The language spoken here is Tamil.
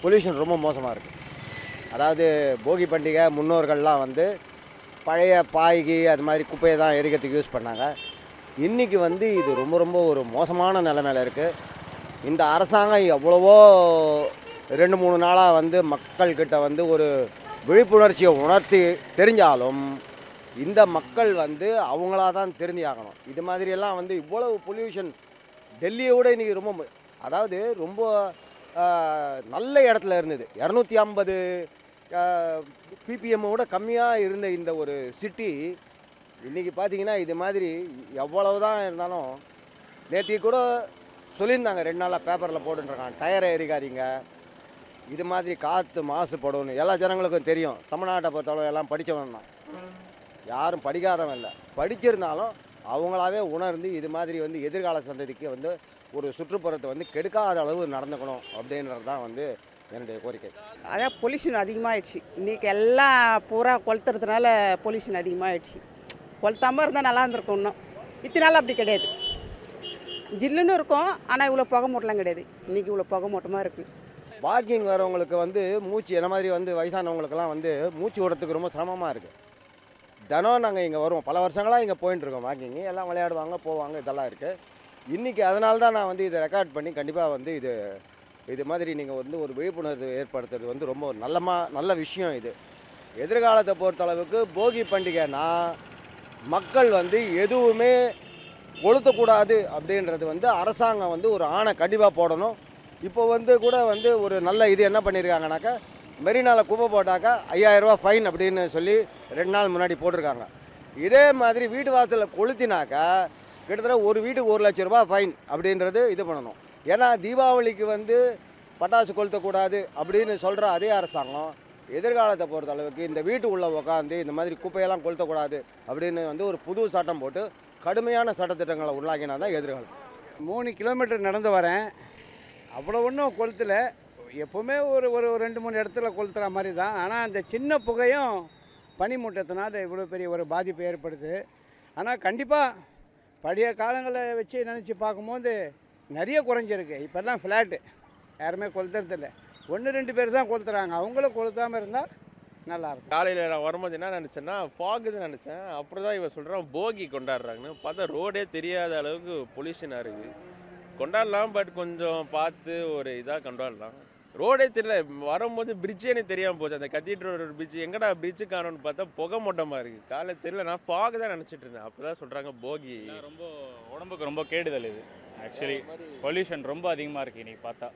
பொல்யூஷன் ரொம்ப மோசமாக இருக்குது. அதாவது போகி பண்டிகை முன்னோர்கள்லாம் வந்து பழைய பாய்கி அது மாதிரி குப்பையை தான் எரிக்கிறதுக்கு யூஸ் பண்ணாங்க. இன்றைக்கி வந்து இது ரொம்ப ரொம்ப ஒரு மோசமான நிலைமையில் இருக்குது. இந்த அரசாங்கம் எவ்வளவோ 2, 3 நாளாக வந்து மக்கள்கிட்ட வந்து ஒரு விழிப்புணர்ச்சியை உணர்த்தி தெரிஞ்சாலும், இந்த மக்கள் வந்து அவங்களா தான் தெரிஞ்சாகணும். இது மாதிரியெல்லாம் வந்து இவ்வளவு பொல்யூஷன் டெல்லியை விட இன்றைக்கி ரொம்ப அதாவது ரொம்ப ஆ, நல்ல இடத்துல இருந்தது. 250 பிபிஎம்மை விட கம்மியாக இருந்த இந்த ஒரு சிட்டி இன்றைக்கி பார்த்தீங்கன்னா, இது மாதிரி எவ்வளவு தான் இருந்தாலும் நேத்திக்கு கூட சொல்லியிருந்தாங்க 2 நாளாக பேப்பரில் போட்டுருக்காங்க. டயரை எரிக்காதீங்க, இது மாதிரி காற்று மாசுபடும்னு. எல்லா ஜனங்களுக்கும் தெரியும். தமிழ்நாட்டை பொறுத்தளவு எல்லாம் படித்தவன் தான், யாரும் படிக்காதவன் இல்லை. படிச்சிருந்தாலும் அவங்களாவே உணர்ந்து இது மாதிரி வந்து எதிர்கால சந்ததிக்கு வந்து ஒரு சுற்றுப்புறத்தை வந்து கெடுக்காத அளவு நடந்துக்கணும் அப்படின்றது தான் வந்து என்னுடைய கோரிக்கை. அதான் பொல்யூஷன் அதிகமாகிடுச்சு. இன்றைக்கி எல்லாம் பூரா கொளுத்துறதுனால பொல்யூஷன் அதிகமாகிடுச்சு. கொளுத்தாமல் இருந்தால் நல்லா இருந்திருக்கும் இன்னும். இத்தனை நாள் அப்படி கிடையாது. ஜில்லுன்னு இருக்கும், ஆனால் இவ்வளோ புகை மூட்டலாம் கிடையாது. இன்றைக்கி இவ்வளோ புகை மூட்டமாக இருக்குது. வாக்கிங் வரவங்களுக்கு வந்து மூச்சு என்ன மாதிரி வந்து வயசானவங்களுக்கெல்லாம் வந்து மூச்சு விடுறதுக்கு ரொம்ப சிரமமாக இருக்குது. தினம் நாங்கள் இங்கே வருவோம், பல வருஷங்களாக இங்கே போயின்ட்டுருக்கோம் வாக்கிங்கு. எல்லாம் விளையாடுவாங்க, போவாங்க, இதெல்லாம் இருக்குது. இன்றைக்கி அதனால தான் நான் வந்து இதை ரெக்கார்ட் பண்ணி கண்டிப்பாக வந்து இது மாதிரி நீங்கள் வந்து ஒரு விழிப்புணர்வு ஏற்படுத்துறது வந்து ரொம்ப நல்ல விஷயம் இது. எதிர்காலத்தை பொறுத்தளவுக்கு போகி பண்டிகைனா மக்கள் வந்து எதுவுமே கொளுத்தக்கூடாது அப்படின்றது வந்து அரசாங்கம் வந்து ஒரு ஆணை கண்டிப்பாக போடணும். இப்போ வந்து கூட வந்து ஒரு நல்ல இது என்ன பண்ணியிருக்காங்கனாக்கா, மெரினாவில் குப்பை போட்டாக்கா 5000 ரூபா ஃபைன் அப்படின்னு சொல்லி 2 நாள் முன்னாடி போட்டிருக்காங்க. இதே மாதிரி வீட்டு வாசலில் கொளுத்தினாக்கா கிட்டத்தட்ட ஒரு வீட்டுக்கு 1,00,000 ரூபா ஃபைன் அப்படின்றது இது பண்ணணும். ஏன்னா தீபாவளிக்கு வந்து பட்டாசு கொளுத்தக்கூடாது அப்படின்னு சொல்கிற அதே அரசாங்கம் எதிர்காலத்தை பொறுத்த அளவுக்கு இந்த வீட்டு உள்ளே உட்காந்து இந்த மாதிரி குப்பையெல்லாம் கொளுத்தக்கூடாது அப்படின்னு வந்து ஒரு புது சட்டம் போட்டு கடுமையான சட்டத்திட்டங்களை உள்ளாக்கினா தான் எதிர்காலம். 3 கிலோமீட்டர் நடந்து வரேன். அவ்வளோ ஒன்றும் கொளுத்தல. எப்போவுமே ஒரு ஒரு 2-3 இடத்துல கொளுத்துற மாதிரி தான். ஆனால் அந்த சின்ன புகையும் பனிமூட்டத்தினால இவ்வளோ பெரிய ஒரு பாதிப்பு ஏற்படுது. ஆனால் கண்டிப்பாக பழைய காலங்களை வச்சு நினச்சி பார்க்கும்போது நிறைய குறைஞ்சிருக்கு. இப்போல்லாம் ஃப்ளாட்டு யாருமே கொளுத்துறதில்ல. 1-2 பேர் தான் கொளுத்துறாங்க. அவங்களும் கொளுத்தாமல் இருந்தால் நல்லாயிருக்கும். காலையில் நான் வரும்போது என்ன நினச்சேன்னா ஃபாகுன்னு நினச்சேன். அப்புறம் தான் இவன் சொல்கிறான் போகி கொண்டாடுறாங்கன்னு. பார்த்தா ரோடே தெரியாத அளவுக்கு பொல்யூஷனாக இருக்குது. கொண்டாடலாம், பட் கொஞ்சம் பார்த்து ஒரு இதாக கொண்டாடலாம். ரோடே தெரியல. வரும்போது பிரிட்ஜே எனக்கு தெரியாமல் போச்சு. அந்த கத்தீட்ரல் பிரிட்ஜ் எங்கடா பிரிட்ஜு காணோன்னு பார்த்தா புகை மூட்டமாக இருக்குது. காலையில் தெரியல, நான் ஃபாக் தான் நினச்சிட்டு இருந்தேன். அப்போ தான் சொல்கிறாங்க போகி. ரொம்ப உடம்புக்கு ரொம்ப கேடுதல் இது. ஆக்சுவலி பொல்யூஷன் ரொம்ப அதிகமாக இருக்குது இன்றைக்கி பார்த்தா.